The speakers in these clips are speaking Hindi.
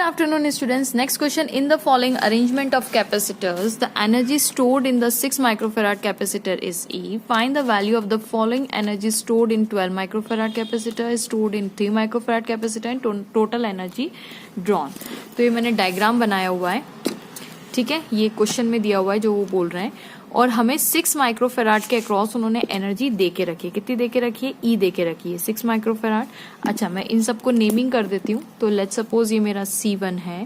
afternoon, students. Next question. In the following arrangement of capacitors, the energy stored in the 6 microfarad capacitor is E. Find the value of the following energy stored in 12 microfarad capacitor, stored in 3 microfarad capacitor and total energy drawn. तो ये मैंने डायग्राम बनाया हुआ है, ठीक है. ये क्वेश्चन में दिया हुआ है जो वो बोल रहे हैं, और हमें 6 माइक्रोफेराड के अक्रॉस उन्होंने एनर्जी दे के रखी है. कितनी दे के रखी है? ई दे के रखी है 6 माइक्रोफेराड. अच्छा, मैं इन सबको नेमिंग कर देती हूँ. तो लेट्स सपोज ये मेरा C1 है,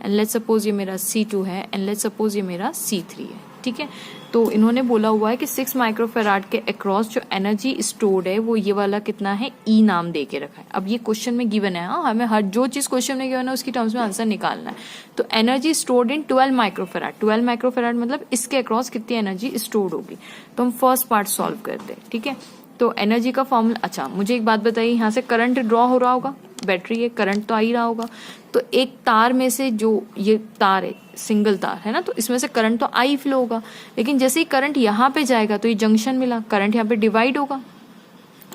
एंड लेट्स सपोज ये मेरा C2 है, एंड लेट्स सपोज ये मेरा C3 है, ठीक है. तो इन्होंने बोला हुआ है कि 6 माइक्रोफेराड के अक्रॉस जो एनर्जी स्टोर्ड है वो ये वाला कितना है, ई नाम दे के रखा है. अब ये क्वेश्चन में गिवन है, हमें हर जो चीज क्वेश्चन में गिवन है उसकी टर्म्स में आंसर निकालना है. तो एनर्जी स्टोर्ड इन 12 माइक्रोफेराड. 12 माइक्रोफेराड मतलब इसके अक्रॉस कितनी एनर्जी स्टोर्ड होगी. तो हम फर्स्ट पार्ट सॉल्व करते हैं, ठीक है. तो एनर्जी का फॉर्मूला. अच्छा, मुझे एक बात बताइए, यहाँ से करंट ड्रॉ हो रहा होगा, बैटरी है, करंट तो आ ही रहा होगा. तो एक तार में से, जो ये तार है सिंगल तार है ना, तो इसमें से करंट तो आई फ्लो होगा. लेकिन जैसे ही करंट यहाँ पे जाएगा तो ये जंक्शन मिला, करंट यहाँ पे डिवाइड होगा.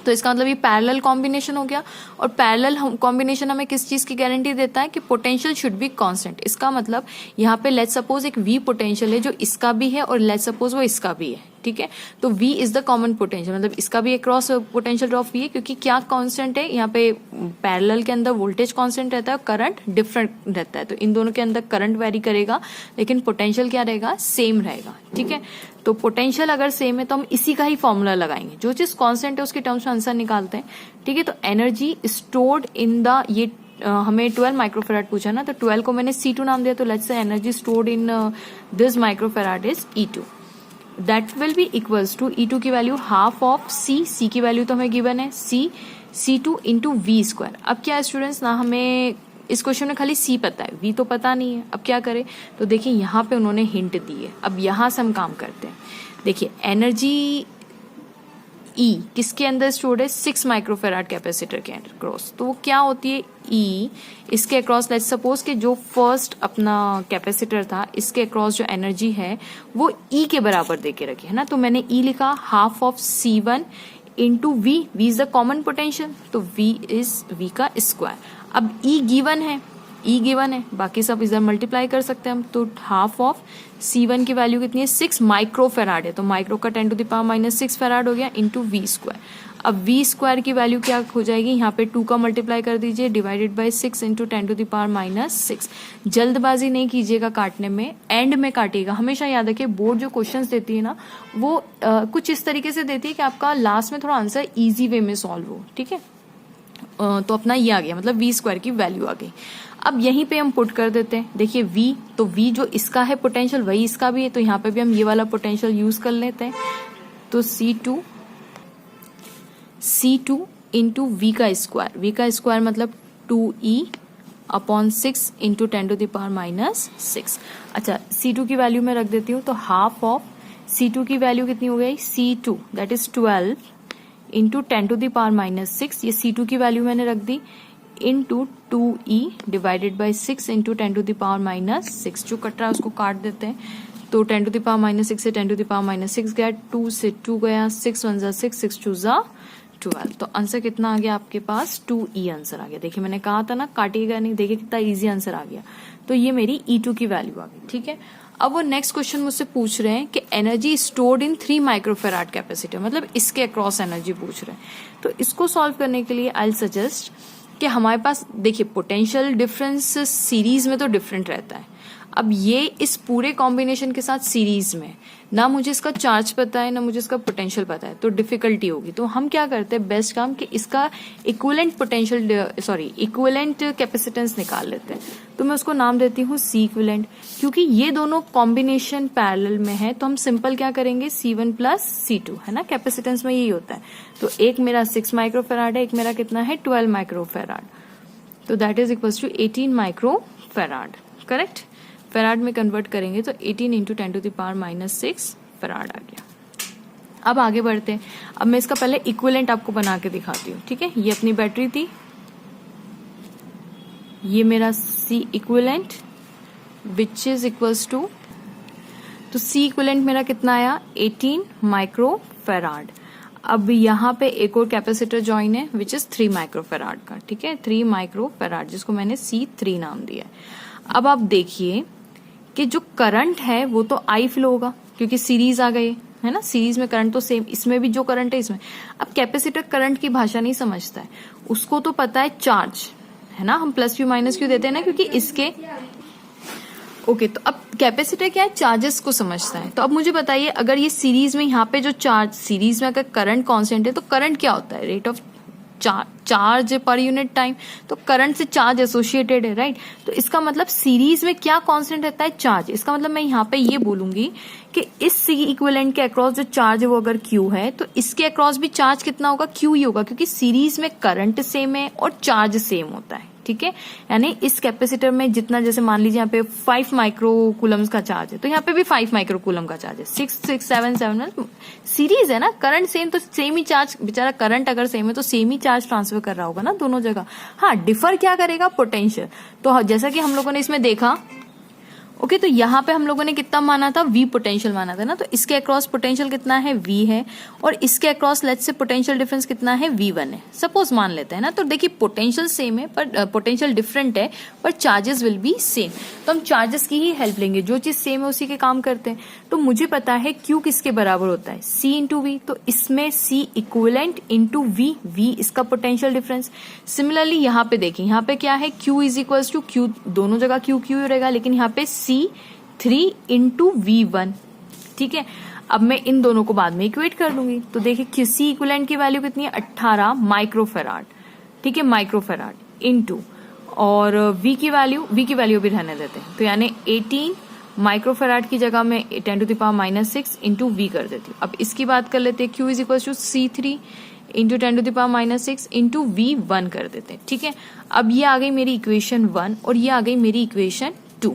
तो इसका मतलब ये पैरेलल कॉम्बिनेशन हो गया. और पैरेलल कॉम्बिनेशन हमें किस चीज की गारंटी देता है कि पोटेंशियल शुड बी कांस्टेंट. इसका मतलब यहाँ पे लेट्स सपोज एक V पोटेंशियल है जो इसका भी है और लेट्स सपोज वो इसका भी है, ठीक है. तो V is the common potential, मतलब इसका भी अक्रॉस पोटेंशियल ड्रॉप V है, क्योंकि क्या कांस्टेंट है यहाँ पे, पैरेलल के अंदर वोल्टेज कांस्टेंट रहता है और करंट डिफरेंट रहता है. तो इन दोनों के अंदर करंट वेरी करेगा लेकिन पोटेंशियल क्या रहेगा, सेम रहेगा, ठीक है. तो पोटेंशियल अगर सेम है तो हम इसी का ही फॉर्मूला लगाएंगे. जो चीज कांस्टेंट है उसके टर्म्स में आंसर निकालते हैं, ठीक है. तो एनर्जी स्टोर्ड इन द, ये हमें 12 माइक्रोफेराड पूछा ना, तो 12 को मैंने C2 नाम दिया. तो let's say energy stored in this microfarad is E2. That will be equals to E2 की वैल्यू हाफ ऑफ C की वैल्यू तो हमें गिवन है C2 इंटू V स्क्वायर. अब क्या है स्टूडेंट्स ना, हमें इस क्वेश्चन में खाली C पता है, V तो पता नहीं है. अब क्या करें, तो देखिए यहाँ पे उन्होंने हिंट दी है. अब यहाँ से हम काम करते हैं. देखिए एनर्जी E किसके अंदर स्टोर्ड है, 6 माइक्रोफेराड कैपेसिटर के अक्रॉस. तो वो क्या होती है, E इसके अक्रॉस लेट्स सपोज कि जो फर्स्ट अपना कैपेसिटर था इसके अक्रॉस जो एनर्जी है वो E के बराबर दे के रखी है ना. तो मैंने E लिखा half of C1 into V. V is the common potential, तो V इज V का स्क्वायर. अब E गिवन है, बाकी सब इधर मल्टीप्लाई कर सकते हैं हम. तो हाफ ऑफ C1 की वैल्यू कितनी है, 6 माइक्रोफेराड है, तो माइक्रो का 10 टू द पावर -6 फेराड हो गया इंटू V स्क्वायर. अब V स्क्वायर की वैल्यू क्या हो जाएगी, यहाँ पे 2 का मल्टीप्लाई कर दीजिए, divided by 6 into 10 to the power -6. जल्दबाजी नहीं कीजिएगा काटने में, एंड में काटिएगा. हमेशा याद रखिए बोर्ड जो क्वेश्चंस देती है ना वो कुछ इस तरीके से देती है कि आपका लास्ट में थोड़ा आंसर ईजी वे में सॉल्व हो, ठीक है. तो अपना ये आ गया, मतलब V स्क्वायर की वैल्यू आ गई. अब यहीं पे हम पुट कर देते हैं. देखिए V, तो V जो इसका है पोटेंशियल वही इसका भी है, तो यहाँ पे भी हम ये वाला पोटेंशियल यूज कर लेते हैं. तो C2 इंटू V का स्क्वायर मतलब 2E upon 6 into 10 to the power -6. अच्छा, C2 की वैल्यू मैं रख देती हूँ. तो हाफ ऑफ C2 की वैल्यू कितनी हो गई, C2 that is 12 into 10 to the power -6. ये C2 की वैल्यू मैंने रख दी into 2E divided by 6 into 10 to the power -6. जो कट रहा है उसको काट देते हैं. तो 10 टू द पावर -6 से 10 टू द पावर -6 गया, 2 से 2 गया, 6 1 जा 6, 6 2 जा 12. तो आंसर कितना आ गया आपके पास, 2E आंसर आ गया. देखिए मैंने कहा था ना काटिएगा नहीं, देखिए कितना इजी आंसर आ गया. तो ये मेरी E2 की वैल्यू आ गई, ठीक है. अब वो नेक्स्ट क्वेश्चन मुझसे पूछ रहे हैं कि एनर्जी स्टोर्ड इन 3 माइक्रोफेराड कैपेसिटर, मतलब इसके अक्रॉस एनर्जी पूछ रहे हैं. तो इसको सॉल्व करने के लिए आई सजेस्ट कि हमारे पास देखिए पोटेंशियल डिफरेंस सीरीज में तो डिफरेंट रहता है. अब ये इस पूरे कॉम्बिनेशन के साथ सीरीज में, ना मुझे इसका चार्ज पता है ना मुझे इसका पोटेंशियल पता है, तो डिफिकल्टी होगी. तो हम क्या करते हैं, बेस्ट काम कि इसका इक्विवेलेंट कैपेसिटेंस निकाल लेते हैं. तो मैं उसको नाम देती हूँ C इक्विवेलेंट. क्योंकि ये दोनों कॉम्बिनेशन पैरेलल में है तो हम सिंपल क्या करेंगे, C1 प्लस C2 है ना, कैपेसिटेंस में यही होता है. तो एक मेरा 6 माइक्रोफेराड है, एक मेरा कितना है 12 माइक्रोफेराड. तो that is equals to 18 microfarad. Correct. Farad में कन्वर्ट करेंगे तो 18 into 10 to the power -6 farad आ गया. अब आगे बढ़ते हैं. अब मैं इसका पहले इक्विवेलेंट आपको बना के दिखाती हूँ, ठीक है. ये अपनी बैटरी थी, ये मेरा C equivalent which is equals to, तो C इक्विवेलेंट मेरा कितना आया 18 माइक्रोफेराड. अब यहाँ पे एक और कैपेसिटर ज्वाइन है विच इज 3 माइक्रोफेराड का, ठीक है, 3 माइक्रोफेराड जिसको मैंने C3 नाम दिया है। अब आप देखिए कि जो करंट है वो तो आई फ्लो होगा क्योंकि सीरीज आ गई है ना, सीरीज में करंट तो सेम, इसमें भी जो करंट है इसमें। अब कैपेसिटर करंट की भाषा नहीं समझता है, उसको तो पता है चार्ज है ना, हम प्लस क्यू माइनस क्यू देते हैं ना क्योंकि इसके ओके तो अब कैपेसिटर क्या है, चार्जेस को समझता है। तो अब मुझे बताइए अगर ये सीरीज में यहाँ पे जो चार्ज, सीरीज में अगर करंट कांस्टेंट है तो करंट क्या होता है, rate of charge per unit time, तो करंट से चार्ज एसोसिएटेड है, राइट। तो इसका मतलब सीरीज में क्या कांस्टेंट रहता है, चार्ज। इसका मतलब मैं यहाँ पे ये बोलूंगी कि इस सी इक्विवेलेंट के अक्रॉस जो चार्ज है वो अगर क्यू है तो इसके अक्रॉस भी चार्ज कितना होगा, क्यू ही होगा, क्योंकि सीरीज में करंट सेम है और चार्ज सेम होता है, ठीक है। यानी इस कैपेसिटर में जितना, जैसे मान लीजिए यहाँ पे 5 माइक्रो कूलम्स का चार्ज है तो यहाँ पे भी 5 माइक्रो कूलम का चार्ज है, 6 6 7 7, सीरीज है ना, करंट सेम तो सेम ही चार्ज, बेचारा करंट अगर सेम है तो सेम ही चार्ज ट्रांसफर कर रहा होगा ना दोनों जगह। हाँ, डिफर क्या करेगा, पोटेंशियल। तो जैसा कि हम लोगों ने इसमें देखा ओके तो यहाँ पे हम लोगों ने कितना माना था, V पोटेंशियल माना था ना, तो इसके अक्रॉस पोटेंशियल कितना है, V है, और इसके across let's say potential difference कितना है, V1 है, सपोज मान लेते हैं ना। तो देखिए पोटेंशियल सेम है पर पोटेंशियल डिफरेंट है पर चार्जेस विल बी सेम, तो हम चार्जेस की ही हेल्प लेंगे, जो चीज सेम है उसी के काम करते हैं। तो मुझे पता है Q किसके बराबर होता है, C इंटू वी, तो इसमें C equivalent into V, V इसका पोटेंशियल डिफरेंस। सिमिलरली यहाँ पे देखिए, यहाँ पे क्या है, Q is equals to Q, दोनों जगह Q Q रहेगा, लेकिन यहाँ पे C3 इंटू V1, ठीक है। अब मैं इन दोनों को बाद में इक्वेट कर दूंगी, तो देखिए C इक्विवेलेंट की वैल्यू कितनी है, 18 माइक्रोफेराड, ठीक है, माइक्रोफेराड इंटू, और V की वैल्यू भी रहने देते हैं, तो यानी 18 माइक्रोफेराड की जगह में 10⁻⁻6 इंटू V कर देती हूँ। अब इसकी बात कर लेते हैं, Q is equal to C3 into 10⁻⁻6 into V1 कर देते हैं, ठीक है। अब ये आ गई मेरी इक्वेशन 1 और ये आ गई मेरी इक्वेशन 2,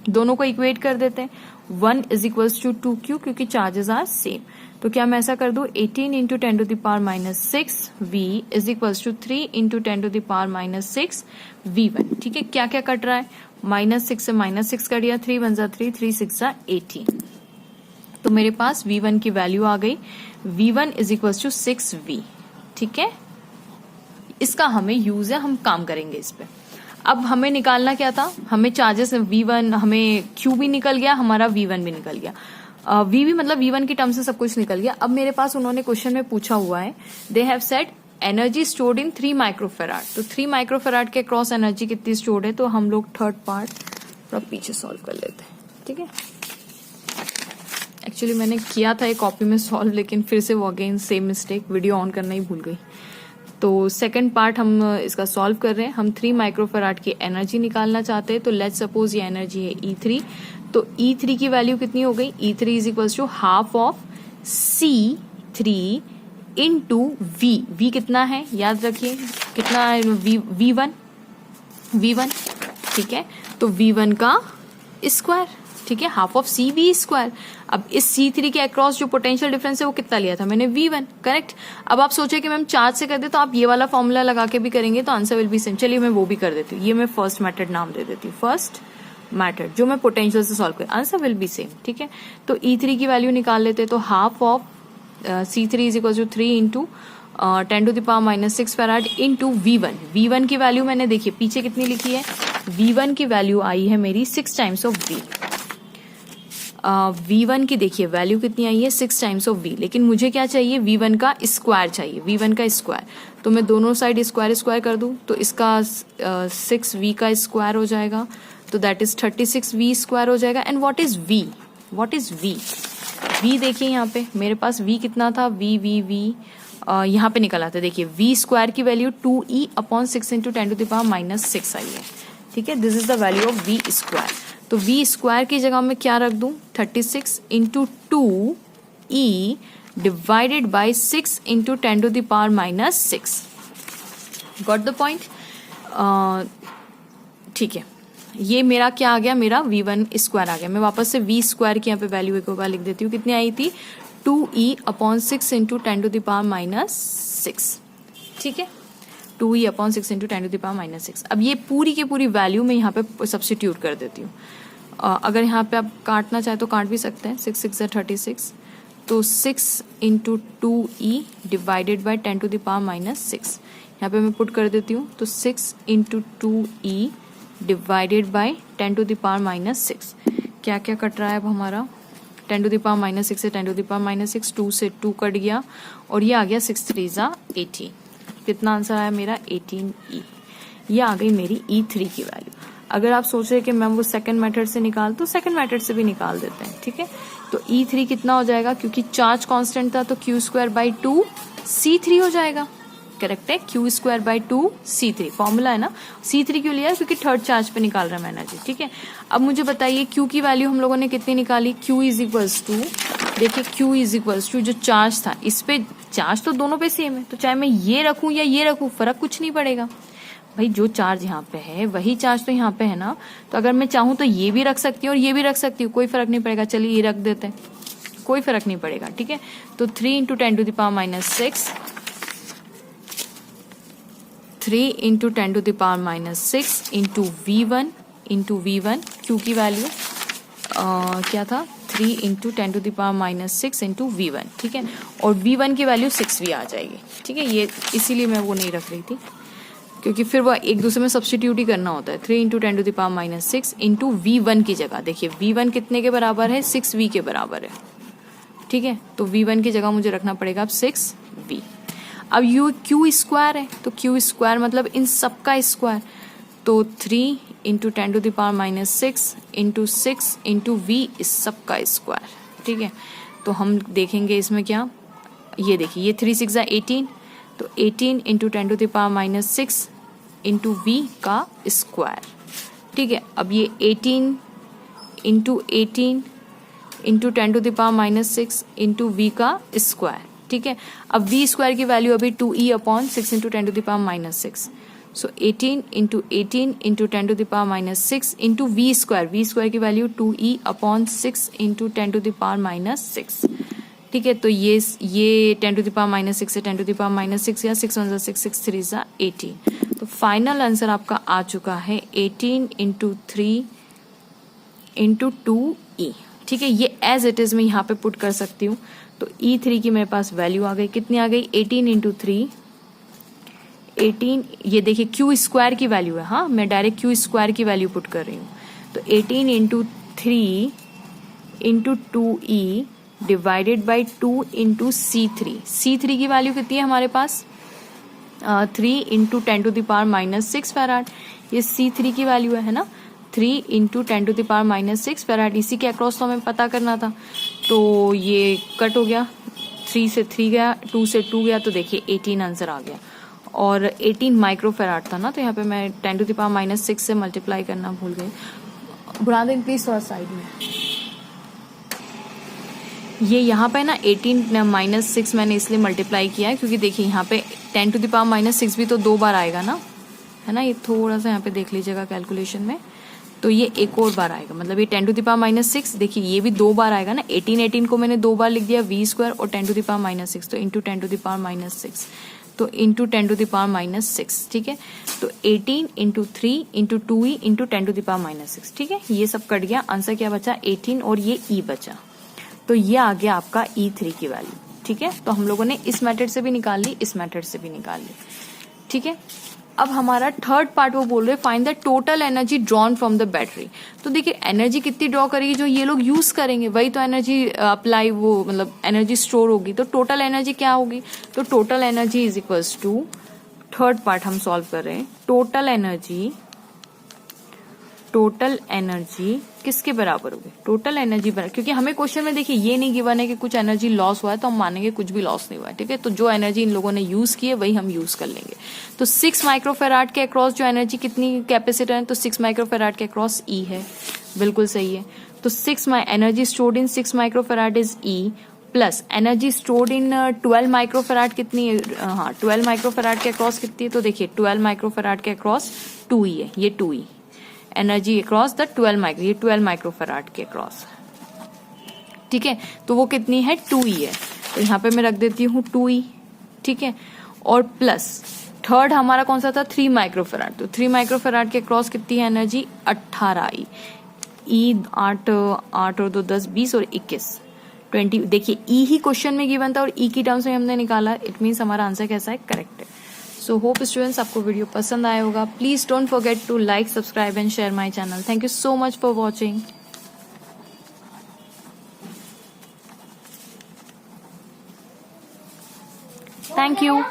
दोनों को इक्वेट कर देते हैं। 1 इज इक्वल्स टू 2Q क्योंकि चार्जेस आर सेम, तो क्या मैं ऐसा कर दूं, 18 into 10⁻⁻6 V is equals to 3 into 10⁻⁻6 V1, ठीक है। क्या क्या कट रहा है, -6 से -6 कट गया, 3 1 3, 3 6 18, तो मेरे पास V1 की वैल्यू आ गई, V1 is equals to 6V, ठीक है। इसका हमें यूज है, हम काम करेंगे इस पे। अब हमें निकालना क्या था, हमें चार्जेस V1, हमें Q भी निकल गया, हमारा V1 भी निकल गया, V भी मतलब V1 की टर्म से सब कुछ निकल गया। अब मेरे पास उन्होंने क्वेश्चन में पूछा हुआ है, they have said energy stored in 3 microfarad, तो 3 माइक्रोफेराड के क्रॉस एनर्जी कितनी स्टोर्ड है, तो हम लोग थर्ड पार्ट थोड़ा पीछे सॉल्व कर लेते हैं, ठीक है। एक्चुअली मैंने किया था एक कॉपी में सॉल्व, लेकिन फिर से वो again same mistake, video on करना ही भूल गई। तो सेकंड पार्ट हम इसका सॉल्व कर रहे हैं, हम 3 माइक्रोफेराड की एनर्जी निकालना चाहते हैं। तो लेट्स सपोज ये एनर्जी है E3, तो E3 की वैल्यू कितनी हो गई, E3 is equals to half of C3 into V कितना है, याद रखिए कितना है, V1, ठीक है, तो V1 का स्क्वायर, ठीक है, हाफ ऑफ CV स्क्वायर। अब इस C3 के अक्रॉस जो पोटेंशियल डिफरेंस है वो कितना लिया था मैंने, V1, करेक्ट। अब आप सोचे कि मैम चार्ज से कर दे, तो आप ये वाला फॉर्मूला लगा के भी करेंगे तो आंसर विल बी सेम। चलिए मैं वो भी कर देती हूँ, ये मैं फर्स्ट मेथड नाम दे देती हूँ, फर्स्ट मेथड जो मैं पोटेंशियल से सॉल्व कर, आंसर विल बी सेम, ठीक है। तो E3 की वैल्यू निकाल लेते, तो half of C3 is equal to 3 into 10⁻⁻6 farad into V1 की वैल्यू मैंने देखिए पीछे कितनी लिखी है, V1 की वैल्यू आई है मेरी 6 टाइम्स ऑफ V, V1 की देखिए वैल्यू कितनी आई है, 6 टाइम्स ऑफ V, लेकिन मुझे क्या चाहिए, V1 का स्क्वायर चाहिए, V1 का स्क्वायर। तो मैं दोनों साइड स्क्वायर कर दूं तो इसका 6V का स्क्वायर हो जाएगा, तो दैट इज 36V स्क्वायर हो जाएगा। And what is V, V देखिए यहाँ पे मेरे पास V कितना था, V यहाँ पे निकल आता है, देखिए V स्क्वायर की वैल्यू 2E/6 इंटू 10⁻⁻6 आई है, ठीक है। This is the value of V square. तो V स्क्वायर की जगह में क्या रख दूं, 36 into 2E divided by 6 into 10⁻⁻6, got the point, ठीक है। ये मेरा क्या आ गया, मेरा V1 स्क्वायर आ गया। मैं वापस से V स्क्वायर की यहाँ पे वैल्यू एक बार लिख देती हूँ, कितनी आई थी, 2E/6 इंटू 10⁻⁻6, ठीक है, 2E/6 इंटू 10⁻⁻6। अब ये पूरी की पूरी वैल्यू मैं यहाँ पे सब्स्टिट्यूट कर देती हूँ। अगर यहाँ पे आप काटना चाहे तो काट भी सकते हैं, 6 6 36, तो 6 into 2e divided by 10 to the power minus 6। यहाँ पे मैं पुट कर देती हूँ, तो 6 into 2e divided by 10 to the power minus 6। क्या क्या कट रहा है अब हमारा, 10 टू द पावर माइनस 6 से 10 टू द पावर माइनस 6, 2 से 2 कट गया और ये आ गया 6 3 जा 18। कितना आंसर आया मेरा 18e। ये आ गई मेरी E3 की वैल्यू। अगर आप सोच रहे हैं कि मैम वो सेकंड मेथड से निकाल, तो सेकंड मेथड से भी निकाल देते हैं, ठीक है। तो E3 कितना हो जाएगा, क्योंकि चार्ज कांस्टेंट था तो Q स्क्वायर बाई 2 C3 हो जाएगा। करेक्ट है, Q square by 2 C3 formula है ना। C3 क्यों लिया, क्योंकि थर्ड चार्ज पे निकाल रहा है एनर्जी, ठीक है। अब मुझे बताइए Q की वैल्यू हम लोगों ने कितनी निकाली, Q इज इक्वल्स टू, देखिए Q इज इक्वल्स टू जो चार्ज था, इस पे चार्ज तो दोनों पे सेम है, तो चाहे मैं ये रखूं या ये रखूं फर्क कुछ नहीं पड़ेगा भाई। जो चार्ज यहाँ पे है वही चार्ज तो यहाँ पे है ना, तो अगर मैं चाहूँ तो ये भी रख सकती हूँ और ये भी रख सकती हूँ, कोई फर्क नहीं पड़ेगा। चलिए ये रख देते हैं, कोई फर्क नहीं पड़ेगा, ठीक है। तो 3 into 10 to the power minus 6, 3 into 10 to the power minus 6 into V1 Q की वैल्यू क्या था, 3 into 10 to the power minus 6 into V1, ठीक है। और V1 की वैल्यू 6V आ जाएगी, ठीक है। ये इसीलिए मैं वो नहीं रख रही थी, क्योंकि फिर वो एक दूसरे में सब्सटीट्यूट ही करना होता है। 3 into 10 to the power minus 6 into V1 की जगह, देखिए V1 कितने के बराबर है, 6V के बराबर है, ठीक है। तो V1 की जगह मुझे रखना पड़ेगा अब 6V। अब यू Q स्क्वायर है, तो Q स्क्वायर मतलब इन सब का स्क्वायर, तो 3 into 10 to the power minus 6 into 6 into V इस सब का स्क्वायर, ठीक है। तो हम देखेंगे इसमें क्या, ये देखिए ये 3 6 जा 18, तो 18 into 10 to the power minus 6 into V का स्क्वायर, ठीक है। अब ये 18 into 10 to the power minus 6 into V का स्क्वायर, ठीक है। अब V स्क्वायर की वैल्यू अभी 2E upon 6 into 10 to the power minus 6, so 18 into 10 to the power minus 6 into V square की value 2E upon 6 into 10 to the power minus 6, ठीक है। तो ये 10 टू द पावर माइनस 6 से 10 टू द पावर माइनस 6 या 6 1 जा 6 6 3 जा 18। तो फाइनल आंसर आपका आ चुका है 18 इंटू 3 इंटू 2E, ठीक है। ये एज इट इज मैं यहाँ पे पुट कर सकती हूँ। तो E3 की मेरे पास वैल्यू आ गई, कितनी आ गई 18 इंटू 3 18, ये देखिए Q स्क्वायर की वैल्यू है, हाँ मैं डायरेक्ट Q स्क्वायर की वैल्यू पुट कर रही हूँ। तो 18 into 3 into 2E divided by 2 into C3 की वैल्यू कितनी है हमारे पास 3 into 10 to the power minus 6 farad, ये C3 की वैल्यू है ना। 3 into 10 to the power minus 6 farad, इसी के अक्रॉस तो हमें पता करना था, तो ये कट हो गया, 3 से 3 गया, 2 से 2 गया, तो देखिए 18 आंसर आ गया। और 18 माइक्रो फैराड था ना, तो यहाँ पे मैं 10 टू द पावर माइनस 6 से मल्टीप्लाई करना भूल गई। बुरा दें प्लीज थोड़ा साइड में। ये यहाँ पे ना 18 माइनस 6 मैंने इसलिए मल्टीप्लाई किया है क्योंकि देखिए यहाँ पे 10 टू द पावर माइनस 6 भी तो 2 बार आएगा ना, है ना। ये थोड़ा सा यहाँ पे देख लीजिएगा कैलकुलेशन में, तो ये एक और बार आएगा, मतलब ये 10 टू द पावर माइनस 6, देखिए ये भी 2 बार आएगा ना। 18 को मैंने 2 बार लिख दिया V स्क्वायर और 10 टू द पावर माइनस 6, तो into 10 to the power minus 6, तो into 10 to the power minus 6, ठीक है। तो 18 into 3 into 2E into 10 to the power minus 6, ठीक है। ये सब कट गया, आंसर क्या बचा 18 और ये E बचा, तो ये आ गया आपका E3 की वैल्यू, ठीक है। तो हम लोगों ने इस मेथड से भी निकाल ली, इस मेथड से भी निकाल ली, ठीक है। अब हमारा थर्ड पार्ट वो बोल रहे find the total energy drawn from the battery. तो देखिए एनर्जी कितनी ड्रॉ करेगी, जो ये लोग यूज करेंगे वही तो एनर्जी अप्लाई, वो मतलब एनर्जी स्टोर होगी। तो टोटल एनर्जी क्या होगी, तो total energy is equals to, third part हम सॉल्व कर रहे हैं, टोटल एनर्जी किसके बराबर होगी, टोटल एनर्जी बराबर, क्योंकि हमें क्वेश्चन में देखिए ये नहीं गिवन है कि कुछ एनर्जी लॉस हुआ है, तो हम मानेंगे कुछ भी लॉस नहीं हुआ है, ठीक है। तो जो एनर्जी इन लोगों ने यूज की है वही हम यूज कर लेंगे। तो 6 माइक्रोफेराड के अक्रॉस जो एनर्जी कितनी कैपेसिटर है, तो 6 माइक्रोफेराड के अक्रॉस E है, बिल्कुल सही है। तो energy stored in 6 microfarad is E plus energy stored in 12 microfarad कितनी है, हाँ 12 माइक्रोफेराड के अक्रॉस कितनी है, तो देखिए 12 माइक्रोफेराड के अक्रॉस 2E है, ये 2E energy across the 12 microfarad के अक्रॉस, ठीक है। तो वो कितनी है 2E है, तो यहाँ पे मैं रख देती हूँ 2E, ठीक है। और प्लस थर्ड हमारा कौन सा था 3 माइक्रोफेराड, तो 3 माइक्रोफेराड के अक्रॉस कितनी है एनर्जी 18E, 8 और 2 10 20 और 21, 20, देखिए ई ही क्वेश्चन में गिवन था और ई की टर्म्स में हमने निकाला, इट मीन्स हमारा आंसर कैसा है, करेक्ट है। सो होप स्टूडेंट्स आपको वीडियो पसंद आया होगा। Please don't forget to like, subscribe and share my channel. Thank you so much for watching. Thank you.